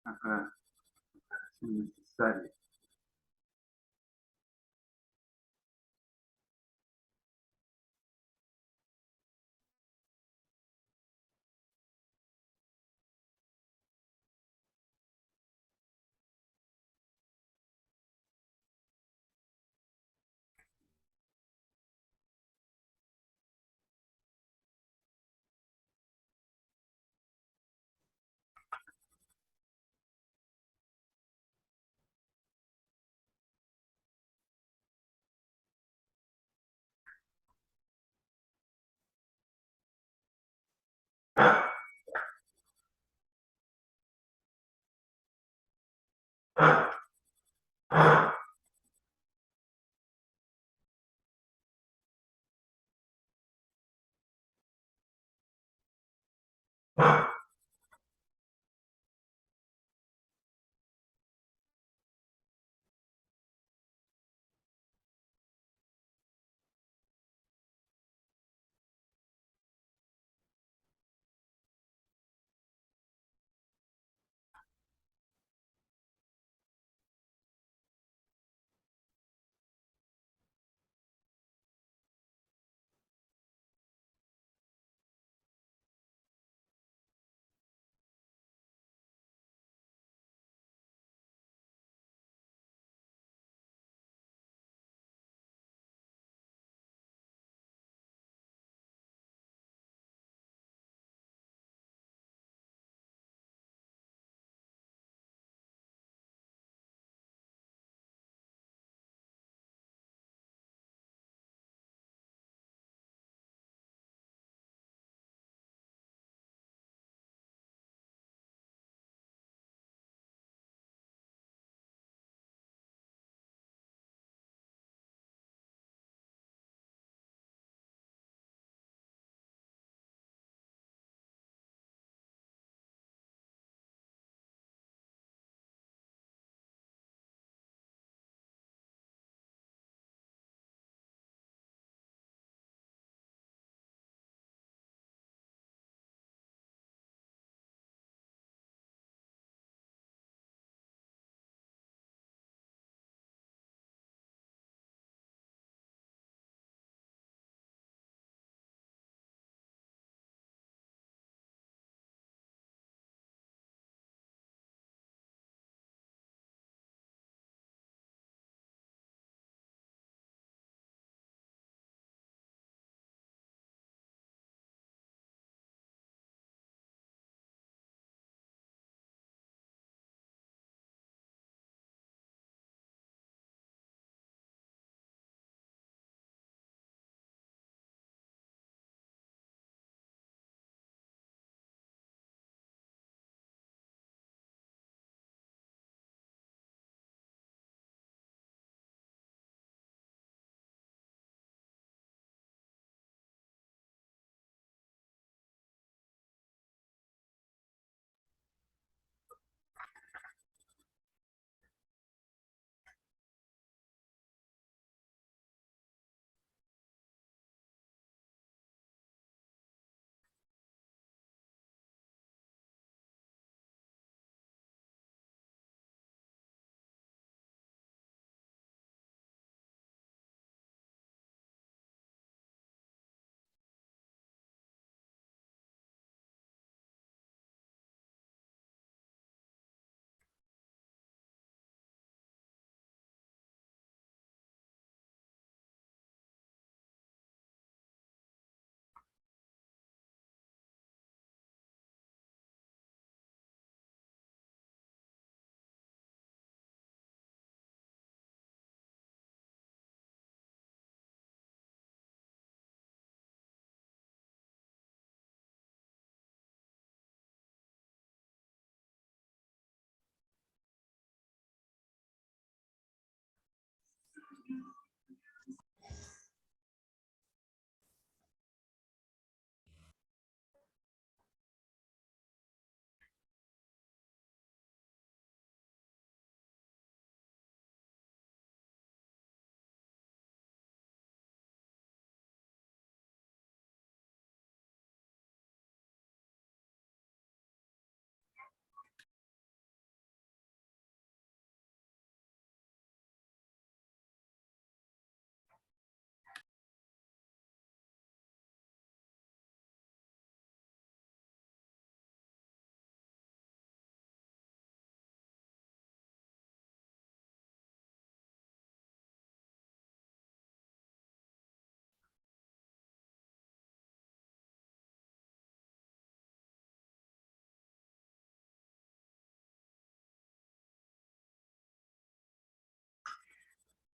Ajá, es innecesario.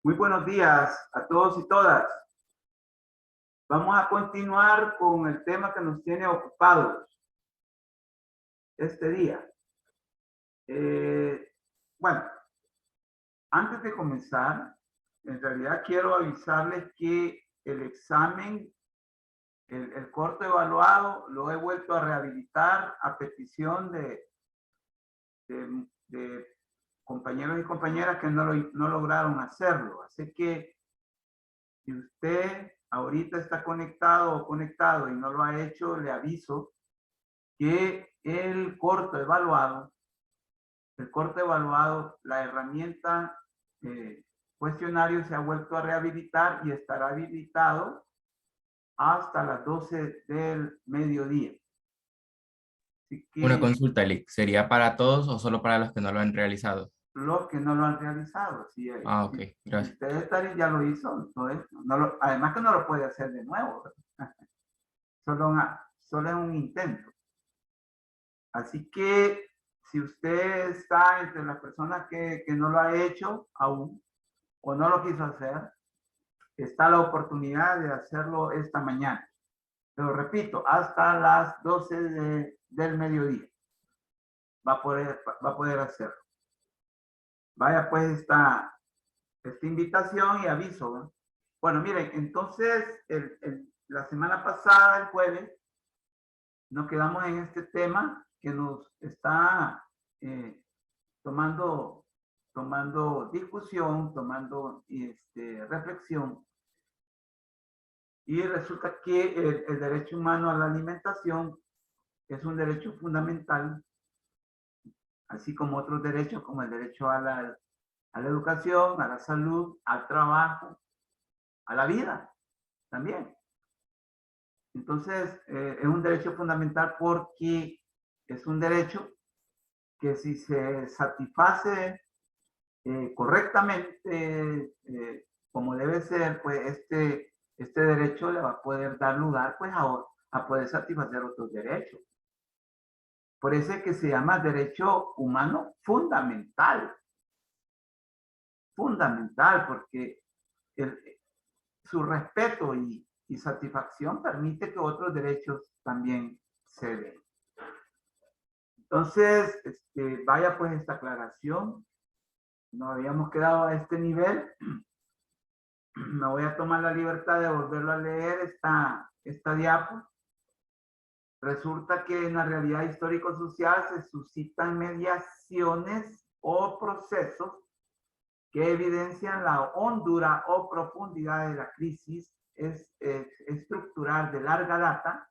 Muy buenos días a todos y todas. Vamos a continuar con el tema que nos tiene ocupados este día. Bueno, antes de comenzar, en realidad quiero avisarles que el examen, el corto evaluado, lo he vuelto a rehabilitar a petición de compañeros y compañeras que no lograron hacerlo. Así que si usted ahorita está conectado o conectado y no lo ha hecho, le aviso que el corto evaluado, la herramienta cuestionario se ha vuelto a rehabilitar y estará habilitado hasta las 12 del mediodía. Así Una que consulta, Lick, ¿sería para todos o solo para los que no lo han realizado? los que no lo han realizado, Ah, ok, si gracias. usted ya lo hizo, además que no lo puede hacer de nuevo, solo es un intento. Así que si usted está entre las personas que no lo ha hecho aún o no lo quiso hacer, está la oportunidad de hacerlo esta mañana. Pero repito, hasta las 12 del mediodía va a poder hacerlo. Vaya pues esta invitación y aviso, ¿no? Bueno, miren, entonces la semana pasada, el jueves, nos quedamos en este tema que nos está tomando discusión, tomando reflexión. Y resulta que el derecho humano a la alimentación es un derecho fundamental, así como otros derechos como el derecho a la educación, a la salud, al trabajo, a la vida también. Entonces, es un derecho fundamental porque es un derecho que si se satisface correctamente, como debe ser, pues este derecho le va a poder dar lugar pues a poder satisfacer otros derechos. Por eso es que se llama derecho humano fundamental. Fundamental, porque su respeto y satisfacción permite que otros derechos también se den. Entonces, vaya pues esta aclaración. Nos habíamos quedado a este nivel. Me voy a tomar la libertad de volverlo a leer esta diapo. Resulta que en la realidad histórico-social se suscitan mediaciones o procesos que evidencian la hondura o profundidad de la crisis estructural de larga data,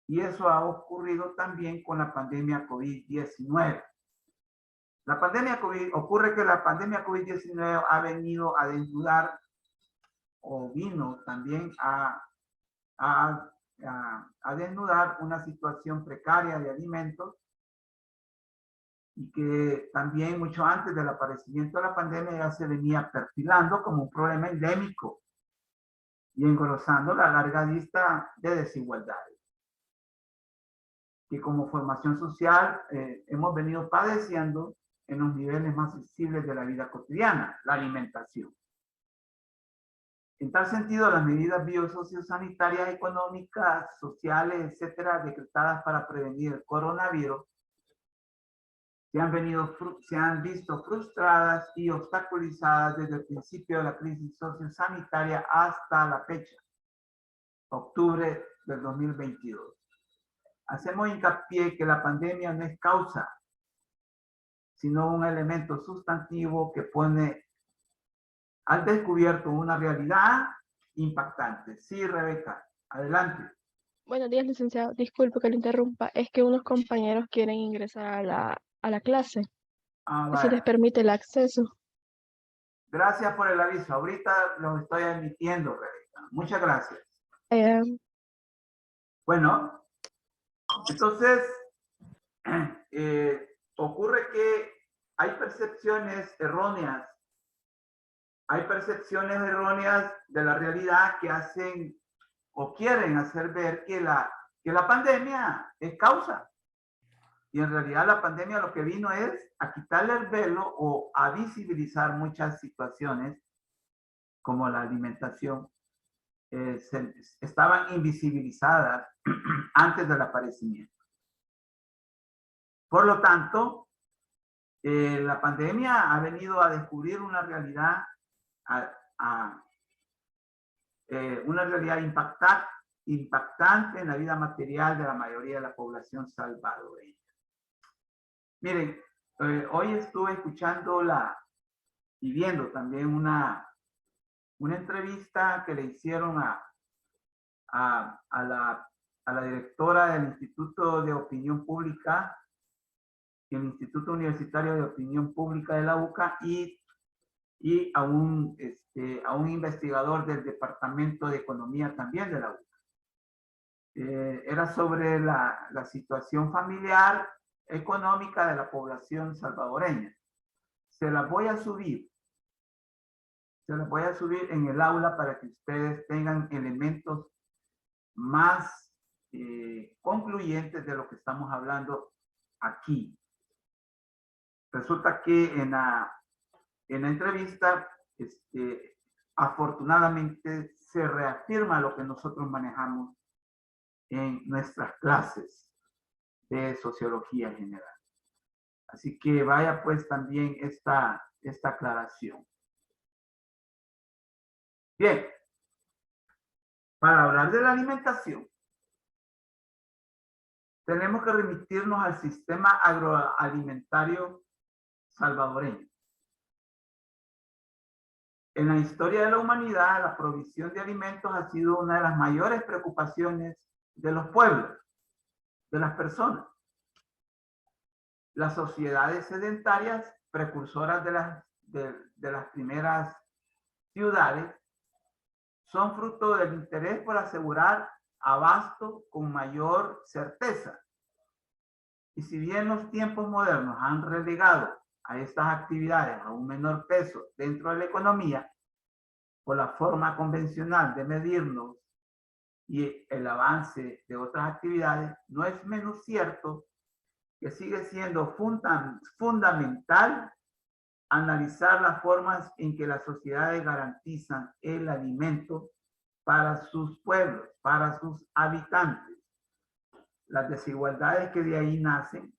y eso ha ocurrido también con la pandemia COVID-19. Ocurre que la pandemia COVID-19 ha venido a desnudar o vino también a desnudar una situación precaria de alimentos y que también mucho antes del aparecimiento de la pandemia ya se venía perfilando como un problema endémico y engrosando la larga lista de desigualdades que como formación social hemos venido padeciendo en los niveles más sensibles de la vida cotidiana, la alimentación. En tal sentido, las medidas biosociosanitarias, económicas, sociales, etcétera, decretadas para prevenir el coronavirus, se han visto frustradas y obstaculizadas desde el principio de la crisis sociosanitaria hasta la fecha, octubre del 2022. Hacemos hincapié que la pandemia no es causa, sino un elemento sustantivo que pone al descubierto una realidad impactante. Sí, Rebeca, adelante. Buenos días, licenciado. Disculpe que lo interrumpa. Es que unos compañeros quieren ingresar a la clase. Si les Vale. permite el acceso. Gracias por el aviso. Ahorita los estoy admitiendo, Rebeca. Muchas gracias. Bueno, entonces, ocurre que hay percepciones erróneas. Hay percepciones erróneas de la realidad que hacen o quieren hacer ver que la pandemia es causa. Y en realidad la pandemia lo que vino es a quitarle el velo o a visibilizar muchas situaciones como la alimentación, estaban invisibilizadas antes del aparecimiento. Por lo tanto, la pandemia ha venido a descubrir una realidad, una realidad impactante en la vida material de la mayoría de la población salvadoreña. Miren, hoy estuve escuchando y viendo también una entrevista que le hicieron a la directora del Instituto de Opinión Pública, el Instituto Universitario de Opinión Pública de la UCA, y a un investigador del Departamento de Economía también de la UCA. Era sobre la situación familiar económica de la población salvadoreña. Se las voy a subir. Se las voy a subir en el aula para que ustedes tengan elementos más concluyentes de lo que estamos hablando aquí. Resulta que en la entrevista, afortunadamente, se reafirma lo que nosotros manejamos en nuestras clases de sociología general. Así que vaya pues también esta aclaración. Bien, para hablar de la alimentación, tenemos que remitirnos al sistema agroalimentario salvadoreño. En la historia de la humanidad, la provisión de alimentos ha sido una de las mayores preocupaciones de los pueblos, de las personas. Las sociedades sedentarias, precursoras de las primeras ciudades, son fruto del interés por asegurar abasto con mayor certeza. Y si bien los tiempos modernos han relegado a estas actividades a un menor peso dentro de la economía, por la forma convencional de medirnos y el avance de otras actividades, no es menos cierto que sigue siendo fundamental analizar las formas en que las sociedades garantizan el alimento para sus pueblos, para sus habitantes, las desigualdades que de ahí nacen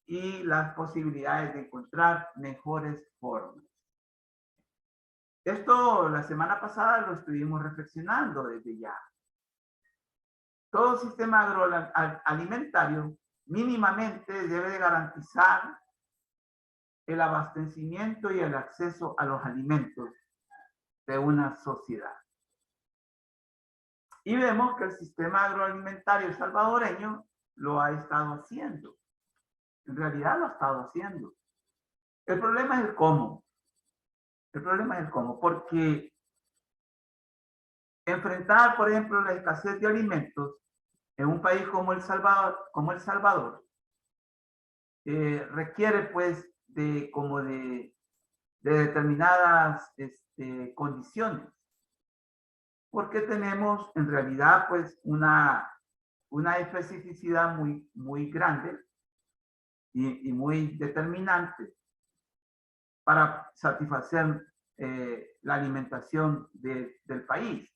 y las posibilidades de encontrar mejores formas. Esto la semana pasada lo estuvimos reflexionando desde ya. Todo sistema agroalimentario mínimamente debe de garantizar el abastecimiento y el acceso a los alimentos de una sociedad. Y vemos que el sistema agroalimentario salvadoreño lo ha estado haciendo. En realidad lo ha estado haciendo. El problema es el cómo. El problema es el cómo, porque enfrentar, por ejemplo, la escasez de alimentos en un país como El Salvador, requiere pues de determinadas condiciones, porque tenemos en realidad pues una especificidad muy grande y muy determinante para satisfacer la alimentación del país.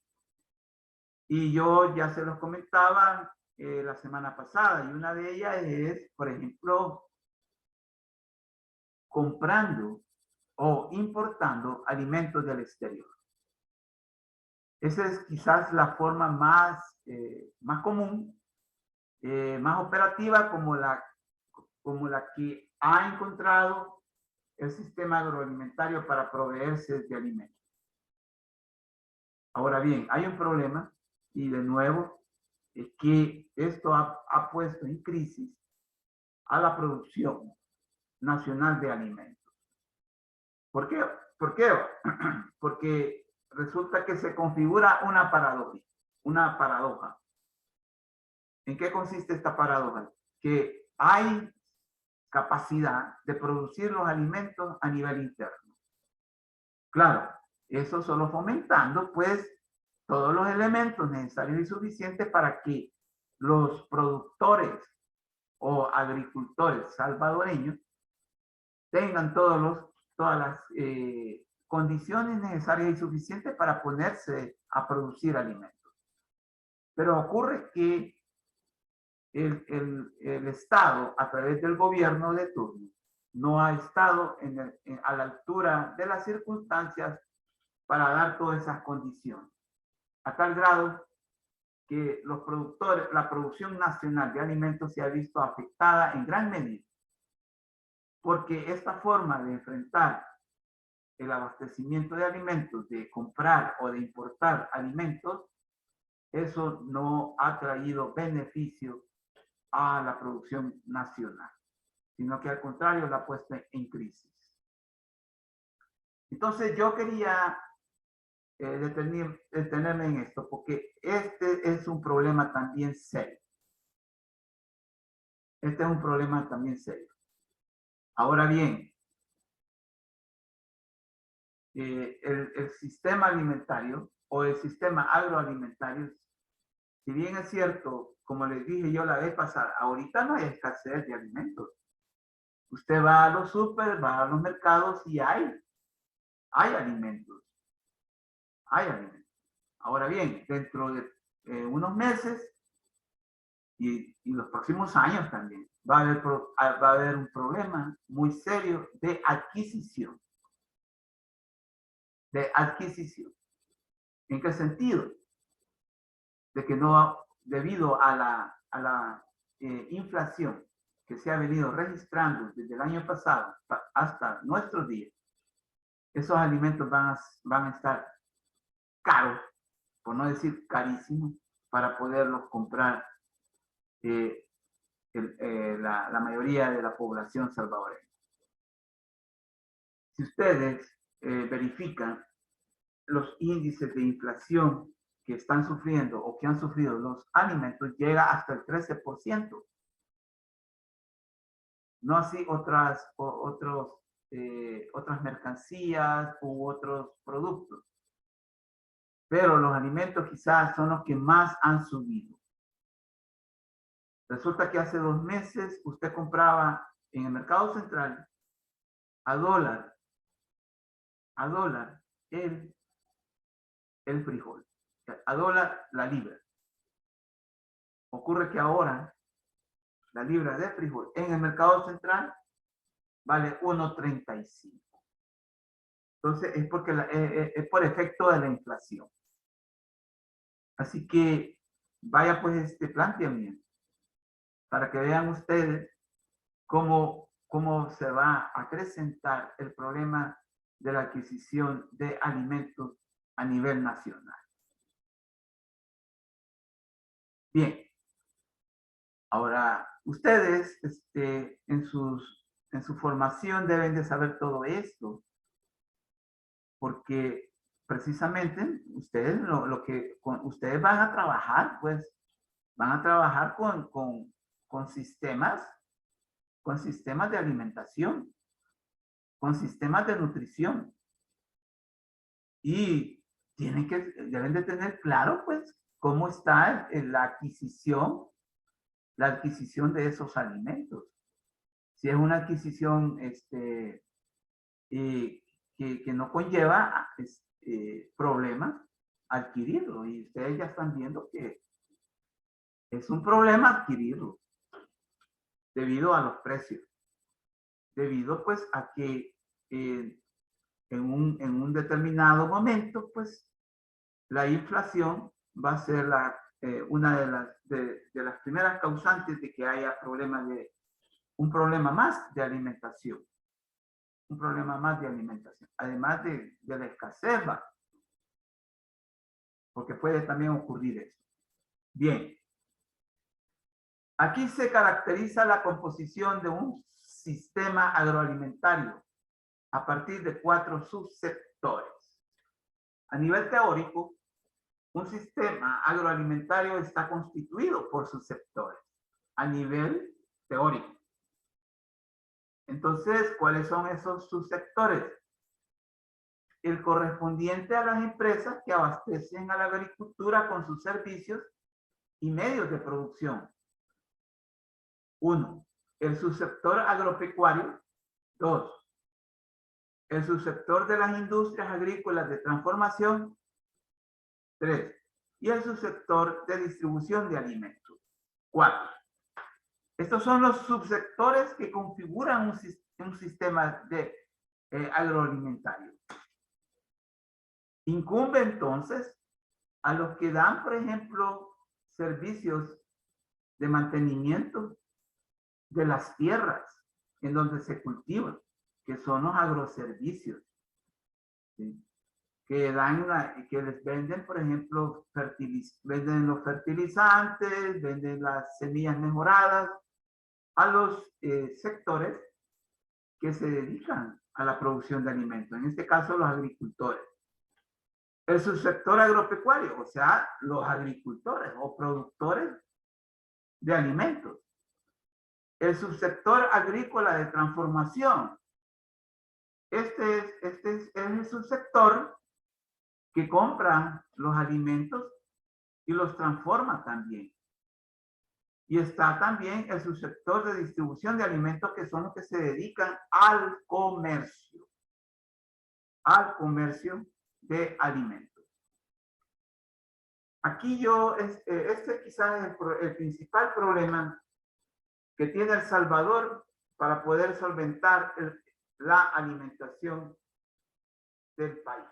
Y yo ya se los comentaba la semana pasada, y una de ellas es, por ejemplo, comprando o importando alimentos del exterior. Esa es quizás la forma más común, más operativa, como la que ha encontrado el sistema agroalimentario para proveerse de alimentos. Ahora bien, hay un problema, y de nuevo, es que esto ha puesto en crisis a la producción nacional de alimentos. ¿Por qué? ¿Por qué? Porque resulta que se configura una paradoja. ¿En qué consiste esta paradoja? Que hay capacidad de producir los alimentos a nivel interno. Claro, eso solo fomentando pues todos los elementos necesarios y suficientes para que los productores o agricultores salvadoreños tengan todas condiciones necesarias y suficientes para ponerse a producir alimentos. Pero ocurre que el Estado, a través del gobierno de turno, no ha estado a la altura de las circunstancias para dar todas esas condiciones. A tal grado que los productores, la producción nacional de alimentos se ha visto afectada en gran medida. Porque esta forma de enfrentar el abastecimiento de alimentos, de comprar o de importar alimentos, eso no ha traído beneficio a la producción nacional, sino que al contrario la ha puesto en crisis. Entonces yo quería detenerme en esto, porque este es un problema también serio. Este es un problema también serio. Ahora bien, el sistema alimentario o el sistema agroalimentario, si bien es cierto, como les dije yo la vez pasada, ahorita no hay escasez de alimentos. Usted va a los súper, va a los mercados y hay alimentos. Hay alimentos. Ahora bien, dentro de unos meses y los próximos años también, va a haber un problema muy serio de adquisición. De adquisición. ¿En qué sentido? De que no, debido a la inflación que se ha venido registrando desde el año pasado hasta nuestros días, esos alimentos van a estar caros, por no decir carísimos, para poderlos comprar la mayoría de la población salvadoreña. Si ustedes verifican los índices de inflación que están sufriendo o que han sufrido los alimentos, llega hasta el 13%. No así otras mercancías u otros productos. Pero los alimentos quizás son los que más han subido. Resulta que hace 2 meses usted compraba en el mercado central a dólar el frijol, a dólar la libra. Ocurre que ahora la libra de frijol en el mercado central vale 1.35. Entonces es porque es por efecto de la inflación. Así que vaya pues este planteamiento para que vean ustedes cómo se va a acrecentar el problema de la adquisición de alimentos a nivel nacional. Bien. Ahora, ustedes en su formación deben de saber todo esto, porque precisamente ustedes ustedes van a trabajar, pues, van a trabajar con sistemas de alimentación, con sistemas de nutrición. Y deben de tener claro, pues, cómo está la adquisición de esos alimentos. Si es una adquisición que no conlleva problemas, adquirirlo. Y ustedes ya están viendo que es un problema adquirirlo debido a los precios. Debido pues a que en un determinado momento pues la inflación va a ser una de las primeras causantes de que haya un problema más de alimentación. Un problema más de alimentación. Además de la escasez, porque puede también ocurrir eso. Bien. Aquí se caracteriza la composición de un sistema agroalimentario a partir de 4 subsectores. A nivel teórico, un sistema agroalimentario está constituido por subsectores. A nivel teórico. Entonces, ¿cuáles son esos subsectores? El correspondiente a las empresas que abastecen a la agricultura con sus servicios y medios de producción. 1. El subsector agropecuario. 2. El subsector de las industrias agrícolas de transformación. 3. Y el subsector de distribución de alimentos. 4. Estos son los subsectores que configuran un sistema de agroalimentario. Incumbe entonces a los que dan, por ejemplo, servicios de mantenimiento de las tierras en donde se cultivan, que son los agroservicios, ¿sí? Que les venden, por ejemplo, venden los fertilizantes, venden las semillas mejoradas a los sectores que se dedican a la producción de alimentos, en este caso los agricultores. El subsector agropecuario, o sea, los agricultores o productores de alimentos. El subsector agrícola de transformación. Este es el subsector que compra los alimentos y los transforma también. Y está también el subsector de distribución de alimentos, que son los que se dedican al comercio de alimentos. Aquí este quizás es el principal problema que tiene El Salvador para poder solventar la alimentación del país.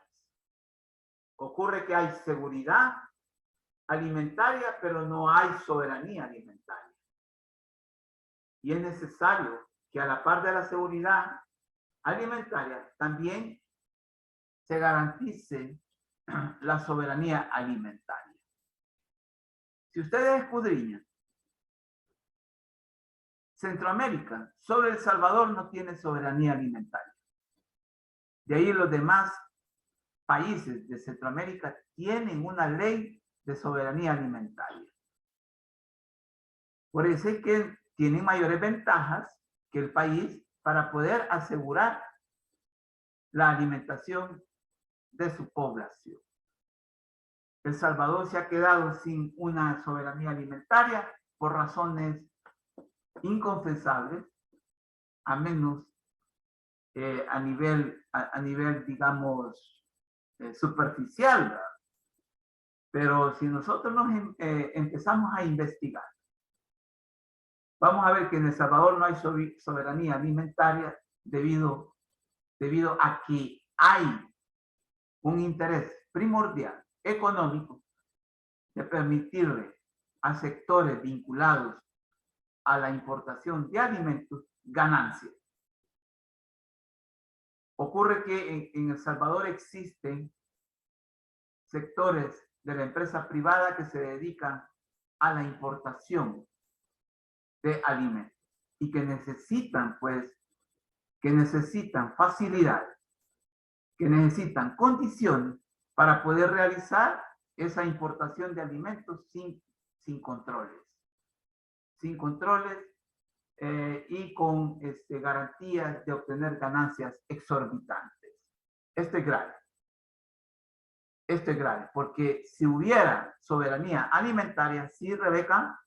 Ocurre que hay seguridad alimentaria, pero no hay soberanía alimentaria. Y es necesario que a la par de la seguridad alimentaria también se garantice la soberanía alimentaria. Si ustedes escudriñan, Centroamérica, solo El Salvador no tiene soberanía alimentaria. De ahí los demás países de Centroamérica tienen una ley de soberanía alimentaria. Por eso es que tienen mayores ventajas que el país para poder asegurar la alimentación de su población. El Salvador se ha quedado sin una soberanía alimentaria por razones inconfesables, a menos a nivel, digamos, superficial, ¿verdad? Pero si nosotros empezamos a investigar, vamos a ver que en El Salvador no hay soberanía alimentaria debido a que hay un interés primordial económico de permitirle a sectores vinculados a la importación de alimentos ganancias. Ocurre que en El Salvador existen sectores de la empresa privada que se dedican a la importación de alimentos y que necesitan, facilidades, que necesitan condiciones para poder realizar esa importación de alimentos sin controles. Sin controles y con garantías de obtener ganancias exorbitantes. Esto es grave. Esto es grave, porque si hubiera soberanía alimentaria, sí, Rebeca.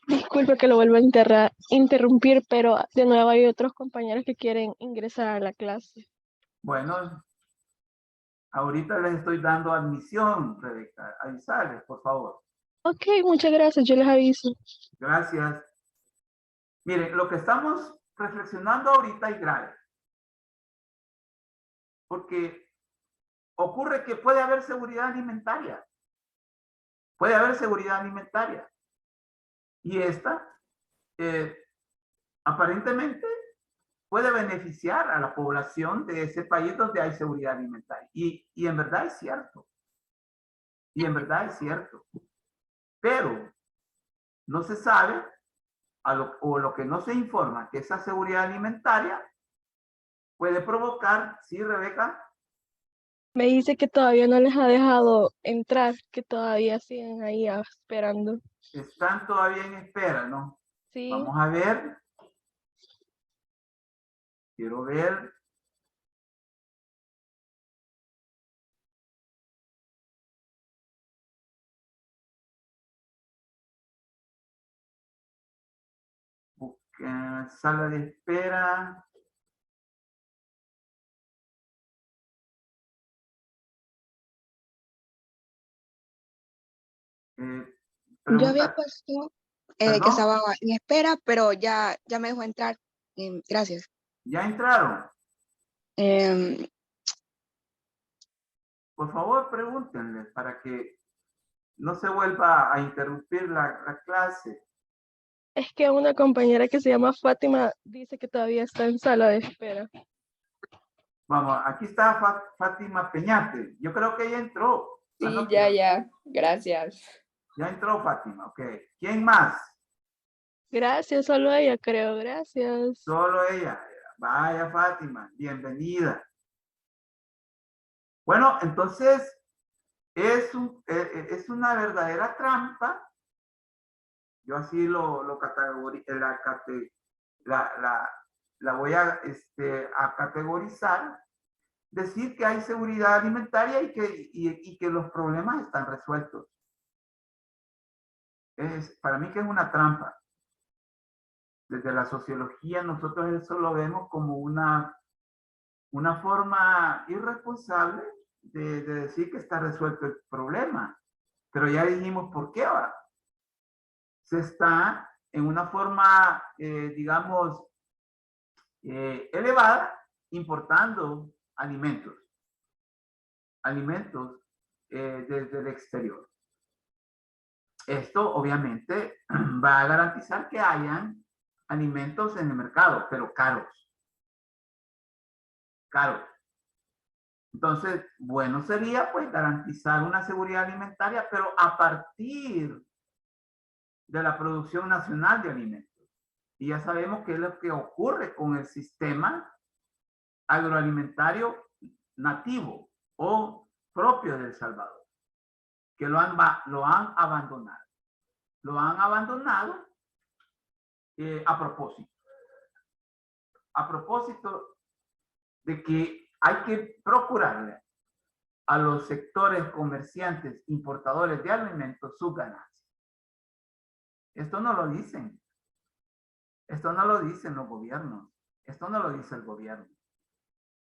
Disculpe que lo vuelva a interrumpir, pero de nuevo hay otros compañeros que quieren ingresar a la clase. Bueno, ahorita les estoy dando admisión, Rebeca. Avisarles, por favor. Ok, muchas gracias, yo les aviso. Gracias. Miren, lo que estamos reflexionando ahorita es grave. Porque ocurre que puede haber seguridad alimentaria. Puede haber seguridad alimentaria. Y esta, aparentemente, puede beneficiar a la población de ese país donde hay seguridad alimentaria. Y en verdad es cierto. Y en verdad es cierto. Pero no se sabe, o lo que no se informa, que esa seguridad alimentaria puede provocar, ¿sí, Rebeca? Me dice que todavía no les ha dejado entrar, que todavía siguen ahí esperando. Están todavía en espera, ¿no? Sí. Vamos a ver. Quiero ver. Sala de espera. Yo había Pregunta, puesto que ¿perdón? estaba en espera, pero ya me dejó entrar. Gracias. ¿Ya entraron? Em, Por favor, pregúntenle para que no se vuelva a interrumpir la clase. Es que una compañera que se llama Fátima dice que todavía está en sala de espera. Vamos, aquí está Fátima Peñate. Yo creo que ella entró. Sí, no, ya. Gracias. Ya entró Fátima, ok. ¿Quién más? Gracias, solo ella creo, gracias. Solo ella. Vaya Fátima, bienvenida. Bueno, entonces es una verdadera trampa. Yo así lo la voy a categorizar. Decir que hay seguridad alimentaria y que los problemas están resueltos. Para mí que es una trampa. Desde la sociología nosotros eso lo vemos como una forma irresponsable de decir que está resuelto el problema. Pero ya dijimos por qué ahora. Se está en una forma, digamos, elevada, importando alimentos desde el exterior. Esto obviamente va a garantizar que hayan alimentos en el mercado, pero caros. Entonces, bueno sería pues garantizar una seguridad alimentaria, pero a partir de la producción nacional de alimentos. Y ya sabemos qué es lo que ocurre con el sistema agroalimentario nativo o propio de El Salvador, que lo han abandonado. Lo han abandonado a propósito. A propósito de que hay que procurarle a los sectores comerciantes, importadores de alimentos, sus ganancias. Esto no lo dicen. Esto no lo dicen los gobiernos. Esto no lo dice el gobierno.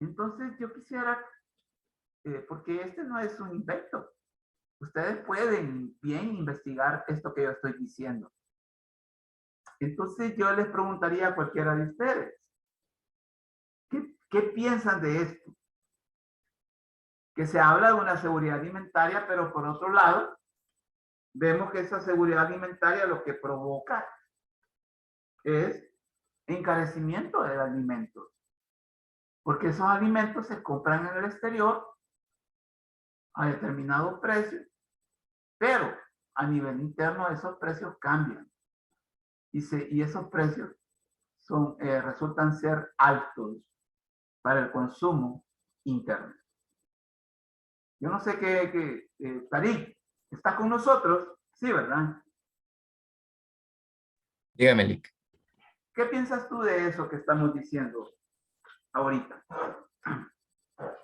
Entonces yo quisiera, porque este no es un invento. Ustedes pueden bien investigar esto que yo estoy diciendo. Entonces yo les preguntaría a cualquiera de ustedes, ¿qué piensan de esto? Que se habla de una seguridad alimentaria, pero por otro lado, vemos que esa seguridad alimentaria lo que provoca es encarecimiento de alimentos. Porque esos alimentos se compran en el exterior a determinados precios, pero a nivel interno esos precios cambian. Y esos precios resultan ser altos para el consumo interno. Yo no sé Tarik, ¿está con nosotros? Sí, ¿verdad? Dígame, Lick. ¿Qué piensas tú de eso que estamos diciendo ahorita?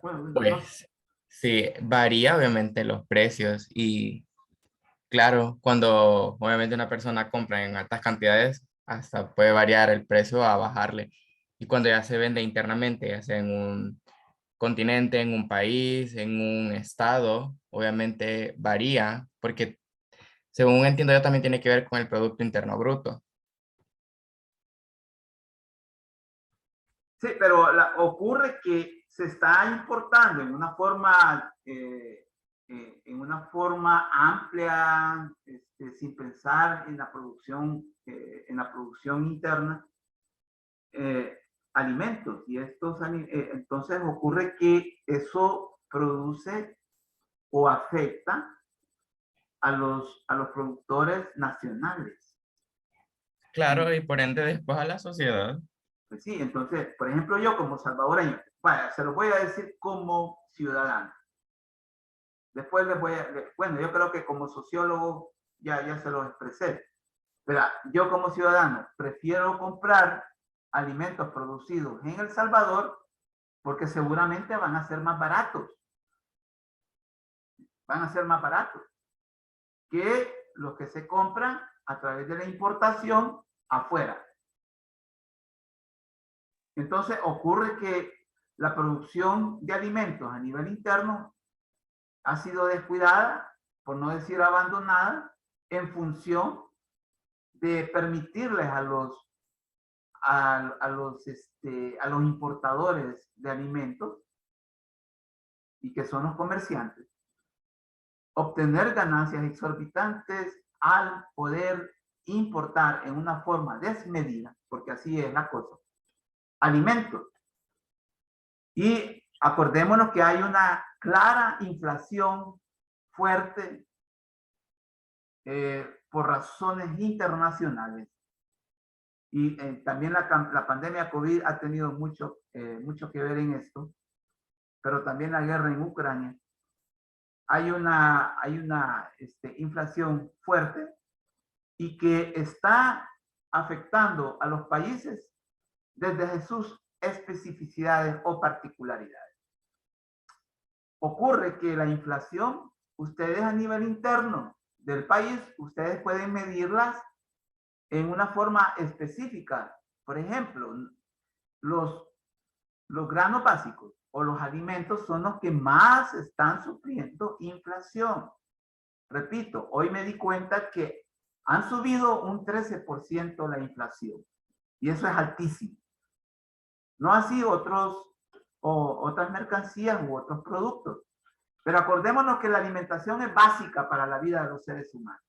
Bueno, Pues sí, varía obviamente los precios y claro, cuando obviamente una persona compra en altas cantidades, hasta puede variar el precio a bajarle. Y cuando ya se vende internamente, ya sea en un continente, en un país, en un estado, obviamente varía, porque según entiendo yo también tiene que ver con el Producto Interno Bruto. Sí, pero ocurre que se está importando en una forma amplia, sin pensar en la producción interna, alimentos. Y entonces ocurre que eso produce o afecta a los productores nacionales. Claro, y por ende después a la sociedad. Pues sí, entonces, por ejemplo, yo como salvadoreño, vaya, se lo voy a decir como ciudadano. Después bueno, yo creo que como sociólogo ya se lo expresé. Pero yo como ciudadano prefiero comprar alimentos producidos en El Salvador porque seguramente van a ser más baratos. Van a ser más baratos que los que se compran a través de la importación afuera. Entonces ocurre que la producción de alimentos a nivel interno ha sido descuidada por no decir abandonada, en función de permitirles a los importadores de alimentos, y que son los comerciantes, obtener ganancias exorbitantes al poder importar en una forma desmedida, porque así es la cosa, alimentos. Y acordémonos que hay una clara inflación fuerte por razones internacionales. Y también la pandemia COVID ha tenido mucho que ver en esto, pero también la guerra en Ucrania. Hay una inflación fuerte y que está afectando a los países desde sus especificidades o particularidades. Ocurre que la inflación, ustedes a nivel interno del país, ustedes pueden medirlas en una forma específica. Por ejemplo, los granos básicos o los alimentos son los que más están sufriendo inflación. Repito, hoy me di cuenta que han subido un 13% la inflación y eso es altísimo. No así otras mercancías u otros productos. Pero acordémonos que la alimentación es básica para la vida de los seres humanos.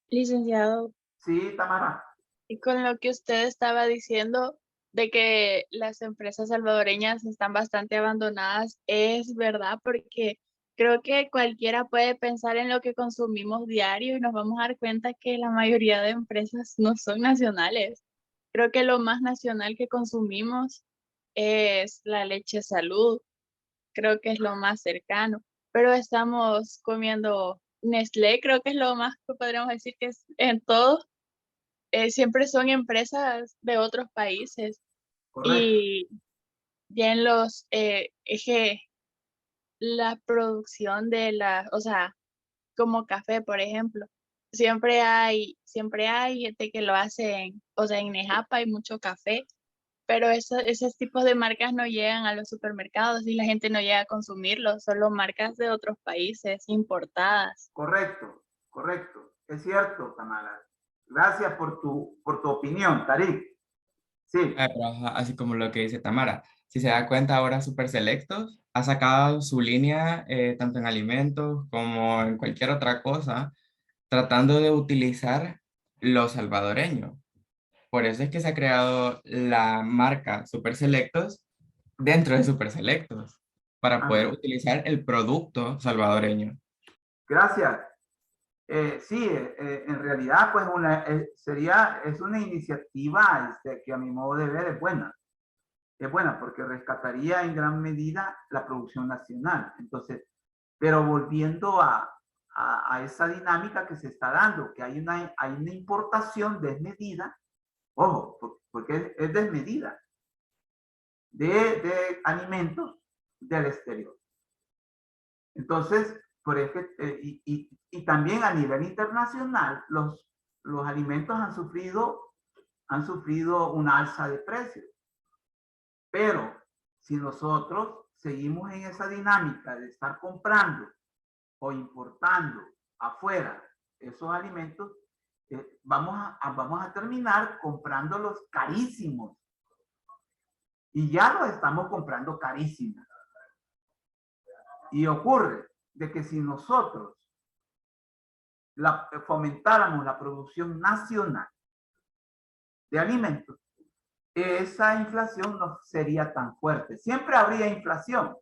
Licenciado, Sí, Tamara. y con lo que usted estaba diciendo de que las empresas salvadoreñas están bastante abandonadas, es verdad, porque creo que cualquiera puede pensar en lo que consumimos diario y nos vamos a dar cuenta que la mayoría de empresas no son nacionales. Creo que lo más nacional que consumimos es la leche Salud, creo que es lo más cercano, pero estamos comiendo Nestlé, creo que es lo más que podríamos decir que es en todo. Siempre son empresas de otros países. Correcto. Y ya en la producción de o sea, como café, por ejemplo, siempre hay gente que lo hace o sea, en Nejapa hay mucho café, pero esos tipos de marcas no llegan a los supermercados y la gente no llega a consumirlos, solo marcas de otros países importadas. Correcto, correcto. Es cierto, Tamara. Gracias por tu opinión, Tarik. Sí. Pero, ajá, así como lo que dice Tamara, si se da cuenta ahora Super Selectos ha sacado su línea tanto en alimentos como en cualquier otra cosa, tratando de utilizar lo salvadoreño. Por eso es que se ha creado la marca Super Selectos dentro de Super Selectos, para poder Ajá. utilizar el producto salvadoreño. Gracias. Sí, en realidad, pues es una iniciativa que a mi modo de ver es buena. Es buena porque rescataría en gran medida la producción nacional. Entonces, pero volviendo a esa dinámica que se está dando, que hay una importación desmedida, ojo, porque es desmedida, de alimentos del exterior. Entonces, por eso, y también a nivel internacional, los alimentos han sufrido una alza de precios. Pero si nosotros seguimos en esa dinámica de estar comprando o importando afuera esos alimentos, vamos a terminar comprándolos carísimos. Y ya los estamos comprando carísimos. Y ocurre de que si nosotros fomentáramos la producción nacional de alimentos, esa inflación no sería tan fuerte. Siempre habría inflación.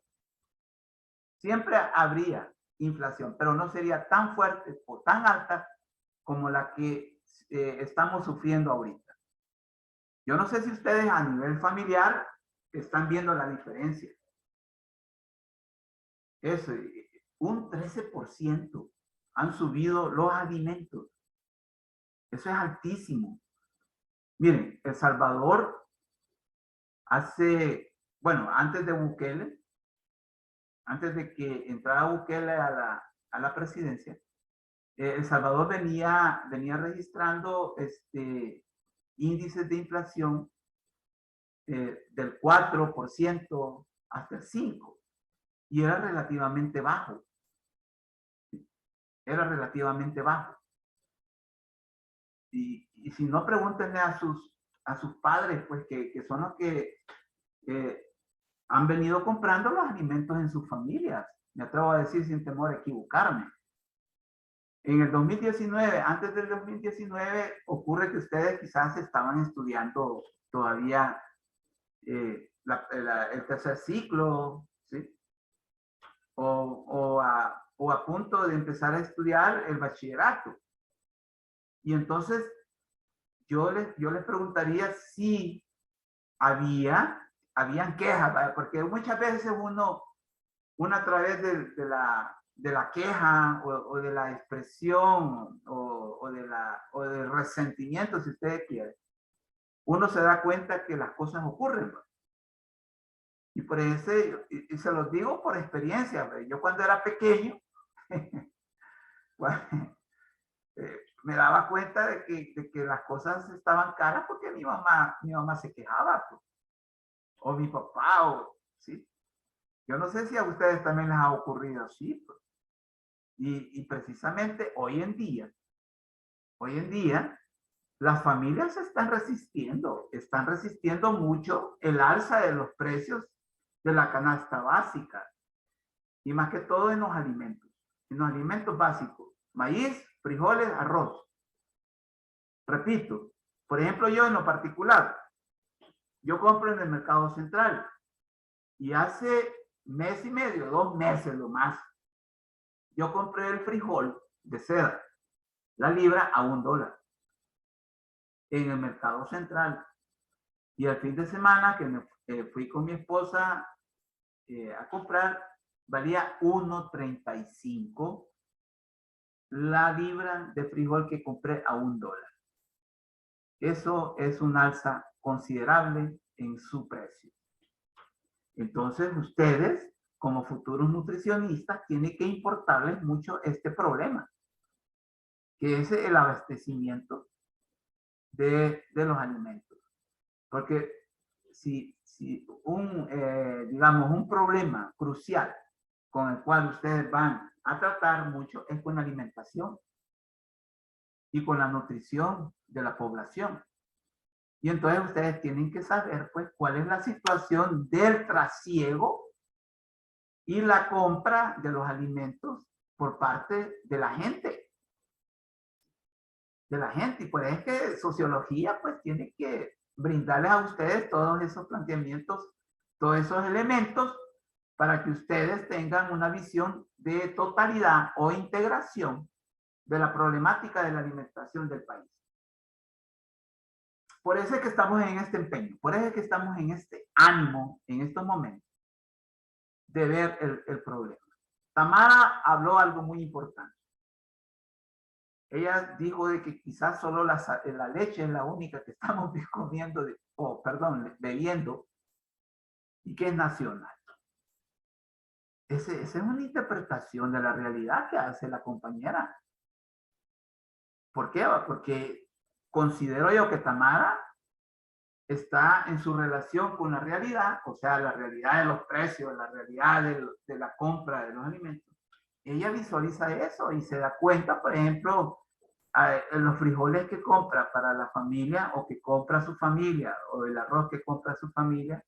Siempre habría inflación, pero no sería tan fuerte o tan alta como la que estamos sufriendo ahorita. Yo no sé si ustedes a nivel familiar están viendo la diferencia. Eso, un 13% han subido los alimentos. Eso es altísimo. Miren, El Salvador antes de Bukele, antes de que entrara Bukele a la presidencia, El Salvador venía registrando índices de inflación del 4% hasta el 5%, y era relativamente bajo. era relativamente bajo. Y si no, pregúntenle a sus padres, pues que son los que han venido comprando los alimentos en sus familias. Me atrevo a decir sin temor a equivocarme. En el 2019, antes del 2019, ocurre que ustedes quizás estaban estudiando todavía el tercer ciclo, ¿sí? O a punto de empezar a estudiar el bachillerato. Y entonces yo les preguntaría si habían quejas, ¿verdad? Porque muchas veces uno a través de la queja o de la expresión o del resentimiento, si ustedes quieren, uno se da cuenta que las cosas ocurren, ¿verdad? Y por eso, y se los digo por experiencia, ¿verdad? Yo cuando era pequeño, me daba cuenta de que las cosas estaban caras porque mi mamá se quejaba, pues, o mi papá, ¿sí? Yo no sé si a ustedes también les ha ocurrido así, pues. Y precisamente hoy en día, las familias están resistiendo mucho el alza de los precios de la canasta básica, y más que todo en los alimentos básicos, maíz, frijoles, arroz. Repito, por ejemplo, yo en lo particular, yo compro en el Mercado Central y hace mes y medio, 2 meses lo más, yo compré el frijol de seda, la libra a $1 en el Mercado Central. Y al fin de semana que me fui con mi esposa a comprar, valía $1.35 la libra de frijol que compré a $1. Eso es un alza considerable en su precio. Entonces ustedes, como futuros nutricionistas, tienen que importarles mucho este problema, que es el abastecimiento de los alimentos. Porque si digamos, un problema crucial con el cual ustedes van a tratar mucho es con la alimentación y con la nutrición de la población. Y entonces ustedes tienen que saber, pues, cuál es la situación del trasiego y la compra de los alimentos por parte de la gente. Y por eso es que sociología, pues, tiene que brindarles a ustedes todos esos planteamientos, todos esos elementos, para que ustedes tengan una visión de totalidad o integración de la problemática de la alimentación del país. Por eso es que estamos en este empeño, por eso es que estamos en este ánimo, en estos momentos, de ver el problema. Tamara habló algo muy importante. Ella dijo de que quizás solo la leche es la única que estamos comiendo, bebiendo, y que es nacional. Esa es una interpretación de la realidad que hace la compañera. ¿Por qué? Porque considero yo que Tamara está en su relación con la realidad, o sea, la realidad de los precios, la realidad de la compra de los alimentos. Ella visualiza eso y se da cuenta, por ejemplo, en los frijoles que compra para la familia o que compra su familia, o el arroz que compra su familia,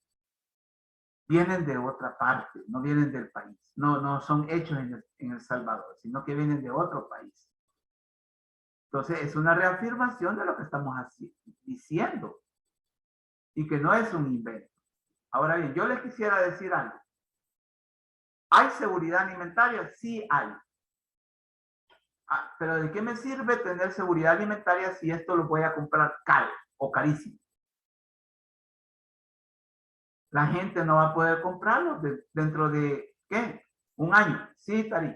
vienen de otra parte, no vienen del país. No son hechos en El Salvador, sino que vienen de otro país. Entonces, es una reafirmación de lo que estamos diciendo y que no es un invento. Ahora bien, yo les quisiera decir algo. ¿Hay seguridad alimentaria? Sí hay. Pero ¿de qué me sirve tener seguridad alimentaria si esto lo voy a comprar caro o carísimo? La gente no va a poder comprarlo dentro de, ¿qué? Un año. Sí, Tari.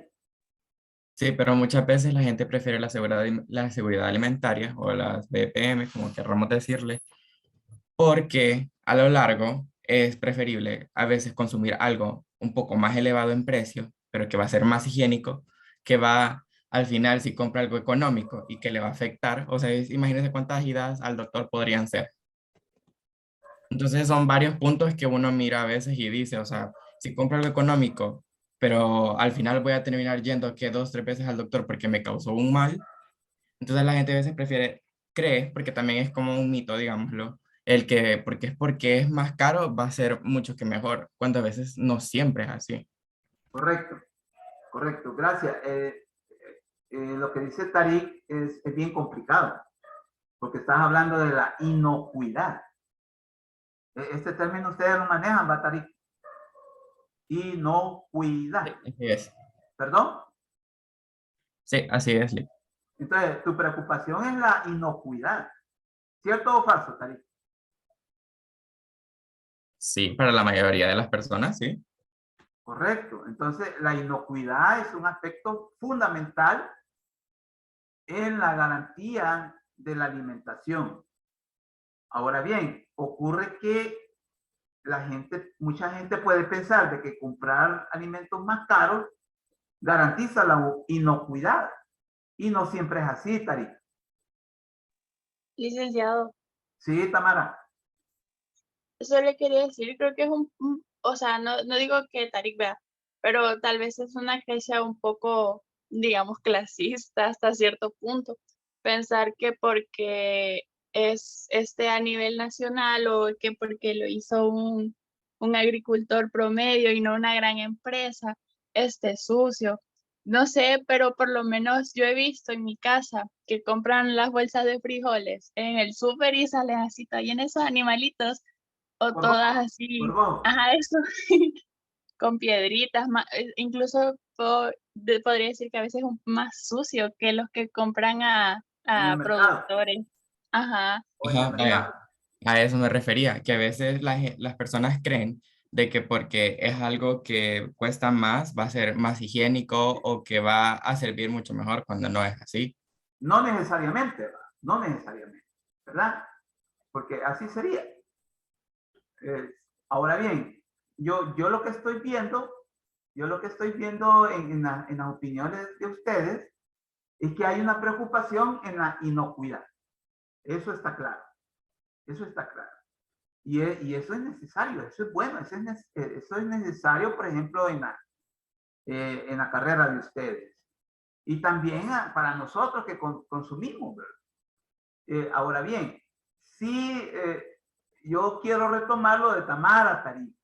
Sí, pero muchas veces la gente prefiere la seguridad alimentaria o las BPM, como querramos decirle, porque a lo largo es preferible a veces consumir algo un poco más elevado en precio, pero que va a ser más higiénico, que va al final si compra algo económico y que le va a afectar. O sea, imagínense cuántas idas al doctor podrían ser. Entonces son varios puntos que uno mira a veces y dice, o sea, si compro algo económico, pero al final voy a terminar yendo que 2, 3 veces al doctor porque me causó un mal. Entonces la gente a veces cree, porque también es como un mito, digámoslo, el que porque es más caro va a ser mucho que mejor, cuando a veces no siempre es así. Correcto, correcto. Gracias. Lo que dice Tarik es bien complicado, porque estás hablando de la inocuidad. Este término ustedes lo manejan, ¿va, Tarik? Inocuidad. Así es. ¿Perdón? Sí, así es, Lee. Entonces, tu preocupación es la inocuidad. ¿Cierto o falso, Tarik? Sí, para la mayoría de las personas, sí. Correcto. Entonces, la inocuidad es un aspecto fundamental en la garantía de la alimentación. Ahora bien, ocurre que mucha gente puede pensar de que comprar alimentos más caros garantiza la inocuidad. Y no siempre es así, Tarik. Licenciado, Sí, Tamara. eso le quería decir, creo que es o sea, no digo que Tarik vea, pero tal vez es una queja un poco, digamos, clasista hasta cierto punto. Pensar que porque es a nivel nacional o que porque lo hizo un agricultor promedio y no una gran empresa, sucio. No sé, pero por lo menos yo he visto en mi casa que compran las bolsas de frijoles en el súper y salen así, en esos animalitos o Por todas vos, por así, vos. ajá, eso, con piedritas, incluso podría decir que a veces es más sucio que los que compran En el a mercado productores. Ajá, o en el Ajá, mercado. a eso me refería, que a veces las personas creen de que porque es algo que cuesta más, va a ser más higiénico o que va a servir mucho mejor cuando no es así. No necesariamente, ¿verdad? No necesariamente, ¿verdad? Porque así sería. Ahora bien, yo lo que estoy viendo, en las opiniones de ustedes es que hay una preocupación en la inocuidad. Eso está claro. Eso está claro. Y eso es necesario, eso es bueno, eso es necesario, por ejemplo, en la carrera de ustedes. Y también para nosotros que consumimos, ¿verdad? Ahora bien, sí, yo quiero retomar lo de Tamara, Tarí,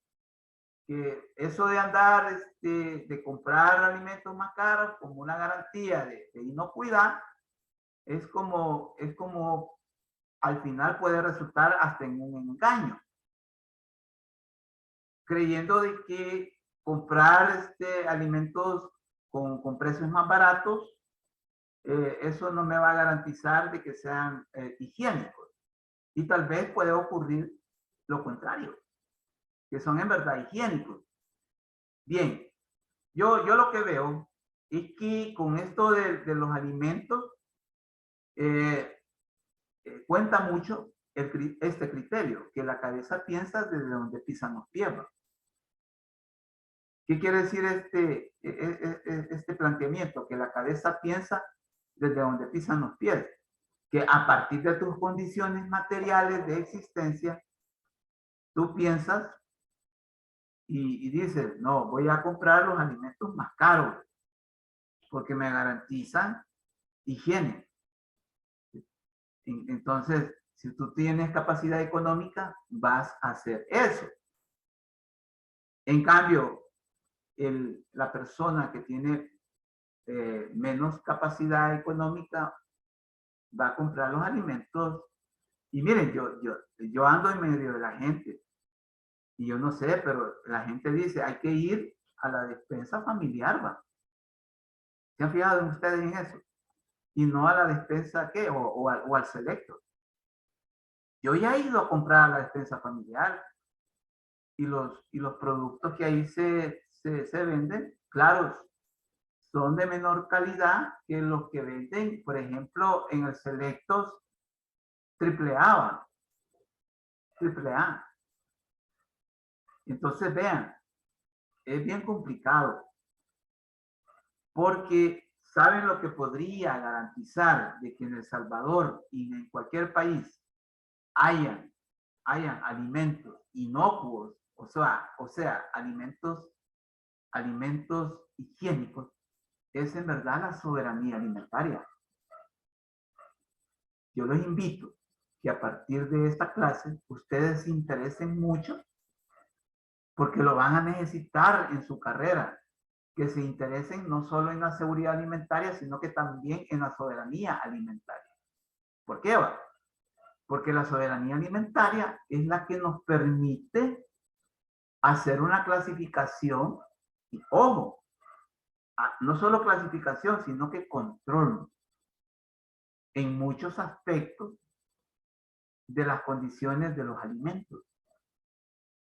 que eso de andar, de comprar alimentos más caros como una garantía de inocuidad, es como al final puede resultar hasta en un engaño, creyendo de que comprar alimentos con precios más baratos, eso no me va a garantizar de que sean higiénicos. Y tal vez puede ocurrir lo contrario, que son en verdad higiénicos. Bien, yo lo que veo es que con esto de los alimentos, cuenta mucho este criterio, que la cabeza piensa desde donde pisan los pies. ¿Qué quiere decir este planteamiento? Que la cabeza piensa desde donde pisan los pies. Que a partir de tus condiciones materiales de existencia, tú piensas y dices, no, voy a comprar los alimentos más caros porque me garantizan higiene. Entonces, si tú tienes capacidad económica, vas a hacer eso. En cambio, la persona que tiene menos capacidad económica va a comprar los alimentos. Y miren, yo ando en medio de la gente y yo no sé, pero la gente dice, hay que ir a la despensa familiar, ¿va? ¿Se han fijado ustedes en eso? Y no a la despensa, ¿qué? O al selecto. Yo ya he ido a comprar a la despensa familiar y los productos que ahí se venden, claro, son de menor calidad que los que venden, por ejemplo, en el Selectos AAA. AAA. Entonces, vean, es bien complicado porque saben lo que podría garantizar de que en El Salvador y en cualquier país hayan alimentos inocuos, o sea, alimentos alimentos higiénicos, es en verdad la soberanía alimentaria. Yo los invito que a partir de esta clase ustedes se interesen mucho porque lo van a necesitar en su carrera, que se interesen no solo en la seguridad alimentaria, sino que también en la soberanía alimentaria. ¿Por qué va? Porque la soberanía alimentaria es la que nos permite hacer una clasificación, y ojo, no solo clasificación, sino que control en muchos aspectos de las condiciones de los alimentos.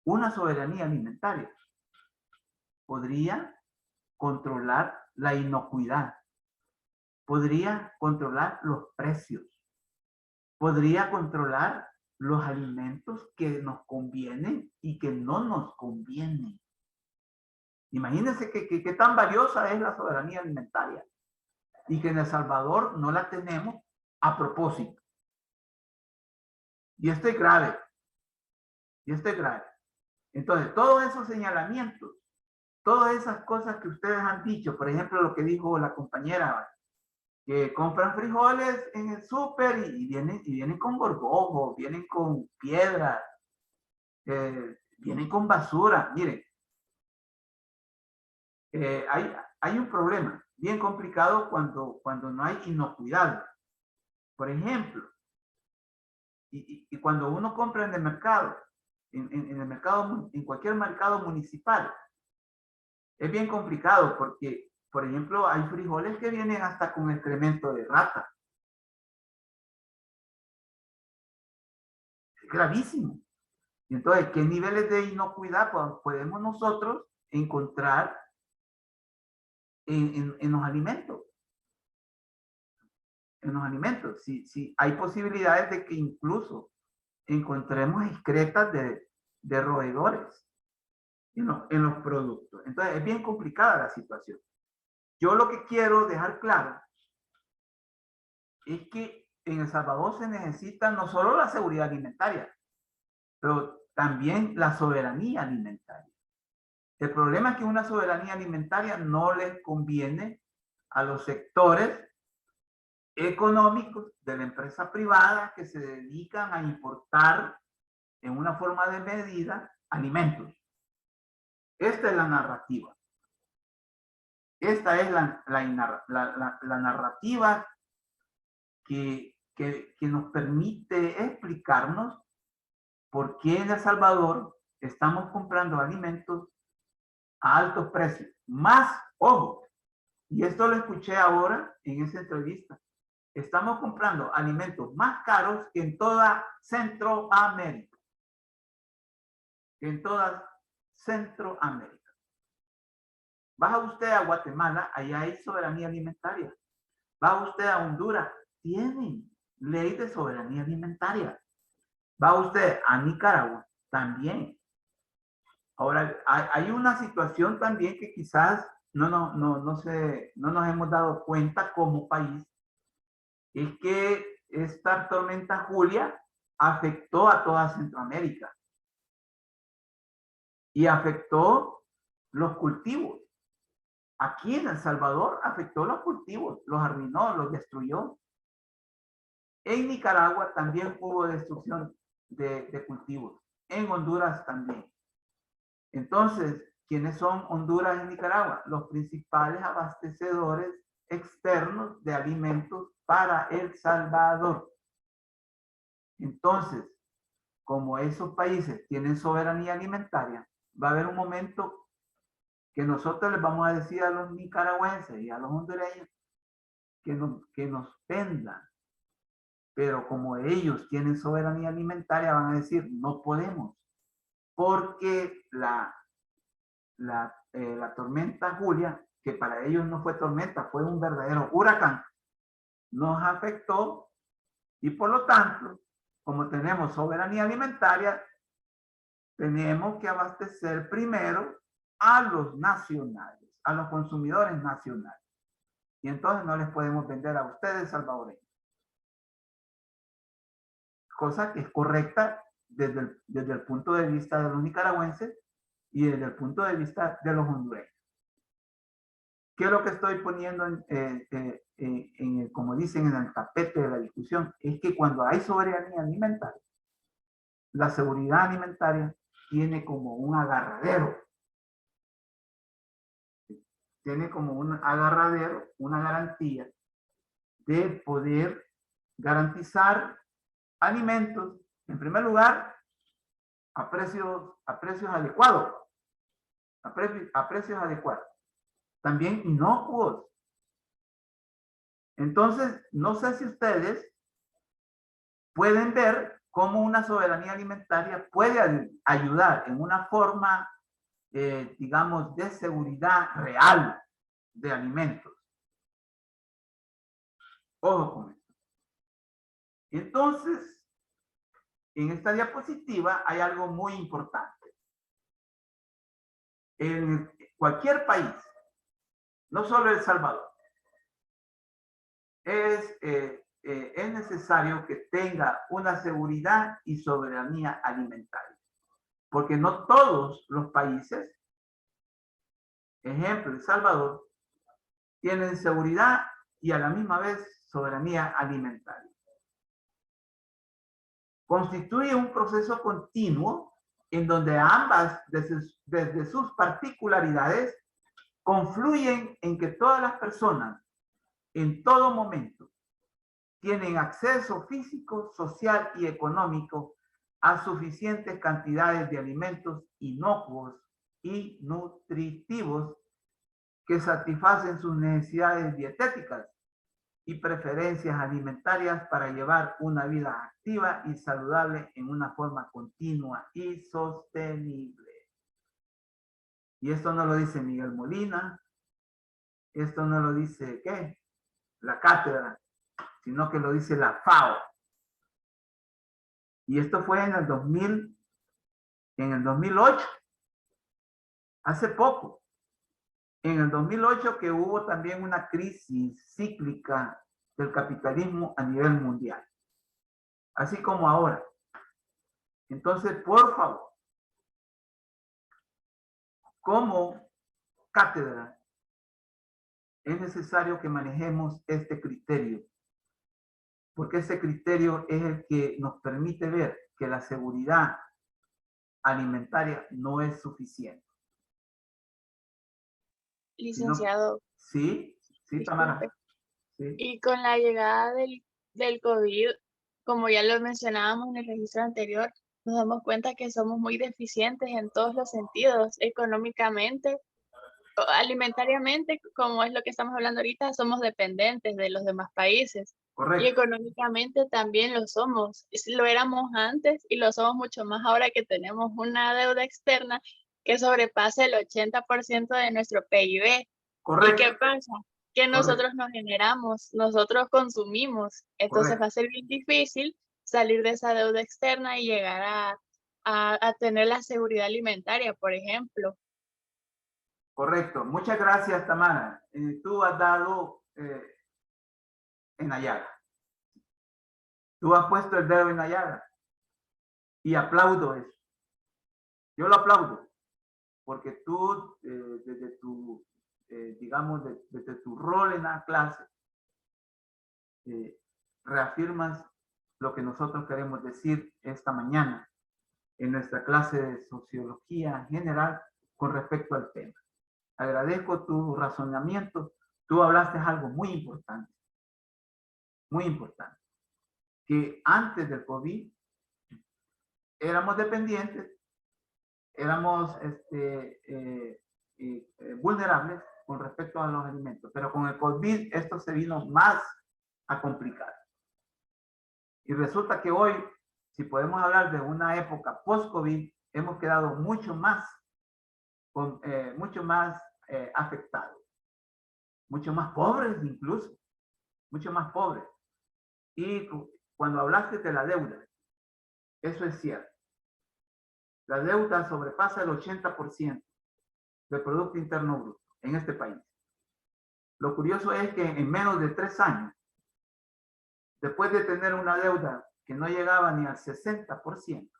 Una soberanía alimentaria podría controlar la inocuidad, podría controlar los precios, podría controlar los alimentos que nos convienen y que no nos convienen. Imagínense qué tan valiosa es la soberanía alimentaria y que en El Salvador no la tenemos a propósito. Y esto es grave. Y esto es grave. Entonces, todos esos señalamientos, todas esas cosas que ustedes han dicho, por ejemplo, lo que dijo la compañera, que compran frijoles en el súper y vienen con gorgojo, vienen con piedras, vienen con basura. Miren, hay un problema bien complicado cuando no hay inocuidad. Por ejemplo, y cuando uno compra en el mercado, en el mercado, en cualquier mercado municipal, es bien complicado porque, por ejemplo, hay frijoles que vienen hasta con excremento de rata. Es gravísimo. Y entonces, ¿qué niveles de inocuidad podemos nosotros encontrar en los alimentos? En los alimentos. Si hay posibilidades de que incluso encontremos excretas de roedores en los productos. Entonces, es bien complicada la situación. Yo lo que quiero dejar claro es que en El Salvador se necesita no solo la seguridad alimentaria, pero también la soberanía alimentaria. El problema es que una soberanía alimentaria no les conviene a los sectores económicos de la empresa privada que se dedican a importar en una forma de medida alimentos. Esta es la narrativa. Esta es la narrativa que nos permite explicarnos por qué en El Salvador estamos comprando alimentos a altos precios. Más, ojo, y esto lo escuché ahora en esa entrevista, estamos comprando alimentos más caros que en toda Centroamérica. En toda Centroamérica. Baja usted a Guatemala, allá hay soberanía alimentaria. Va usted a Honduras, tienen ley de soberanía alimentaria. Va usted a Nicaragua, también. Ahora, hay una situación también que quizás no nos hemos dado cuenta como país, es que esta tormenta Julia afectó a toda Centroamérica y afectó los cultivos. Aquí en El Salvador afectó los cultivos, los arruinó, los destruyó. En Nicaragua también hubo destrucción de cultivos. En Honduras también. Entonces, ¿quiénes son Honduras y Nicaragua? Los principales abastecedores externos de alimentos para El Salvador. Entonces, como esos países tienen soberanía alimentaria, va a haber un momento que nosotros les vamos a decir a los nicaragüenses y a los hondureños que nos vendan. Pero como ellos tienen soberanía alimentaria, van a decir, no podemos. Porque la tormenta Julia, que para ellos no fue tormenta, fue un verdadero huracán, nos afectó y por lo tanto, como tenemos soberanía alimentaria, tenemos que abastecer primero a los nacionales, a los consumidores nacionales. Y entonces no les podemos vender a ustedes salvadoreños. Cosa que es correcta desde el punto de vista de los nicaragüenses y desde el punto de vista de los hondureños. ¿Qué es lo que estoy poniendo como dicen, en el tapete de la discusión? Es que cuando hay soberanía alimentaria, la seguridad alimentaria tiene como un agarradero. Tiene como un agarradero, una garantía de poder garantizar alimentos, en primer lugar, a precios adecuados. A precios adecuados. También inocuos. Entonces, no sé si ustedes pueden ver cómo una soberanía alimentaria puede ayudar en una forma, digamos, de seguridad real de alimentos. Ojo con esto. Entonces, en esta diapositiva hay algo muy importante. En cualquier país, no solo El Salvador, es necesario que tenga una seguridad y soberanía alimentaria. Porque no todos los países, ejemplo, El Salvador, tienen seguridad y a la misma vez soberanía alimentaria. Constituye un proceso continuo en donde ambas, desde sus particularidades, confluyen en que todas las personas, en todo momento, tienen acceso físico, social y económico a suficientes cantidades de alimentos inocuos y nutritivos que satisfacen sus necesidades dietéticas y preferencias alimentarias para llevar una vida activa y saludable en una forma continua y sostenible. Y esto no lo dice Miguel Molina, esto no lo dice, ¿qué? La cátedra, sino que lo dice la FAO. Y esto fue en el 2008, hace poco. En el 2008 que hubo también una crisis cíclica del capitalismo a nivel mundial. Así como ahora. Entonces, por favor, como cátedra, es necesario que manejemos este criterio. Porque ese criterio es el que nos permite ver que la seguridad alimentaria no es suficiente. Licenciado. Sí, Tamara. Disculpe. Sí. Y con la llegada del COVID, como ya lo mencionábamos en el registro anterior, nos damos cuenta que somos muy deficientes en todos los sentidos, económicamente, alimentariamente, como es lo que estamos hablando ahorita, somos dependientes de los demás países. Correcto. Y económicamente también lo somos. Lo éramos antes y lo somos mucho más ahora que tenemos una deuda externa que sobrepasa el 80% de nuestro PIB. Correcto. ¿Y qué pasa? Que nosotros nos generamos, nosotros consumimos. Entonces Correcto. va a ser bien difícil salir de esa deuda externa y llegar a tener la seguridad alimentaria, por ejemplo. Correcto. Muchas gracias, Tamara. Tú has dado en la llaga. Tú has puesto el dedo en la llaga. Y aplaudo eso. Yo lo aplaudo. Porque tú, desde tu, digamos, desde tu rol en la clase, reafirmas lo que nosotros queremos decir esta mañana en nuestra clase de sociología general con respecto al tema. Agradezco tu razonamiento. Tú hablaste algo muy importante, que antes del COVID éramos dependientes, éramos vulnerables con respecto a los alimentos, pero con el COVID esto se vino más a complicar. Y resulta que hoy, si podemos hablar de una época post-COVID, hemos quedado mucho más afectados, mucho más pobres incluso, mucho más pobres. Y cuando hablaste de la deuda, eso es cierto. La deuda sobrepasa el 80% del Producto Interno Bruto en este país. Lo curioso es que en menos de 3 años, después de tener una deuda que no llegaba ni al 60%,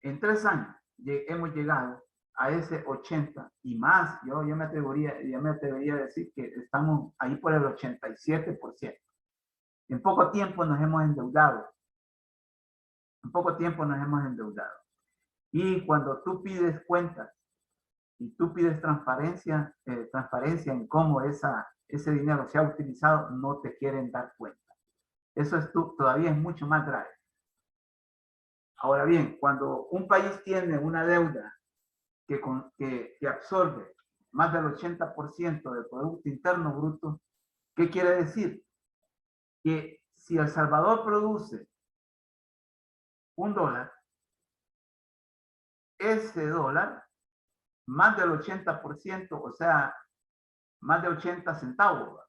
en 3 años hemos llegado a ese 80 y más. Yo me atrevería a decir que estamos ahí por el 87%. En poco tiempo nos hemos endeudado. En poco tiempo nos hemos endeudado. Y cuando tú pides cuentas y tú pides transparencia en cómo ese dinero se ha utilizado, no te quieren dar cuenta. Eso todavía es mucho más grave. Ahora bien, cuando un país tiene una deuda que absorbe más del 80% del Producto Interno Bruto, ¿qué quiere decir? Que si El Salvador produce $1, ese dólar, más del 80%, o sea, más de 80 centavos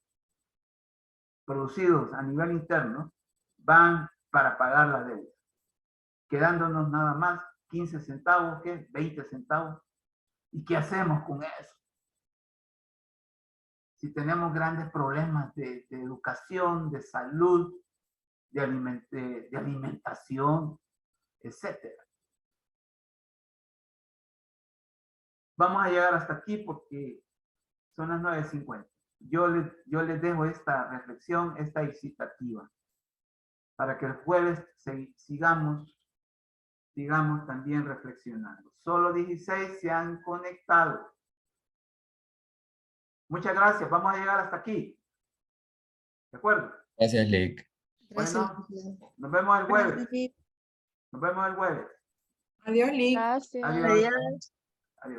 producidos a nivel interno, van para pagar la deuda, quedándonos nada más 15 centavos, ¿qué? 20 centavos. ¿Y qué hacemos con eso? Si tenemos grandes problemas de educación, de salud, de alimentación, etcétera. Vamos a llegar hasta aquí porque son las 9:50. Yo les dejo esta reflexión, esta excitativa, para que el jueves sigamos también reflexionando. Solo 16 se han conectado. Muchas gracias. Vamos a llegar hasta aquí. ¿De acuerdo? Gracias, Lick. Bueno, nos vemos el jueves. Nos vemos el jueves. Adiós, Lick. Gracias. Adiós. Adiós. Adiós.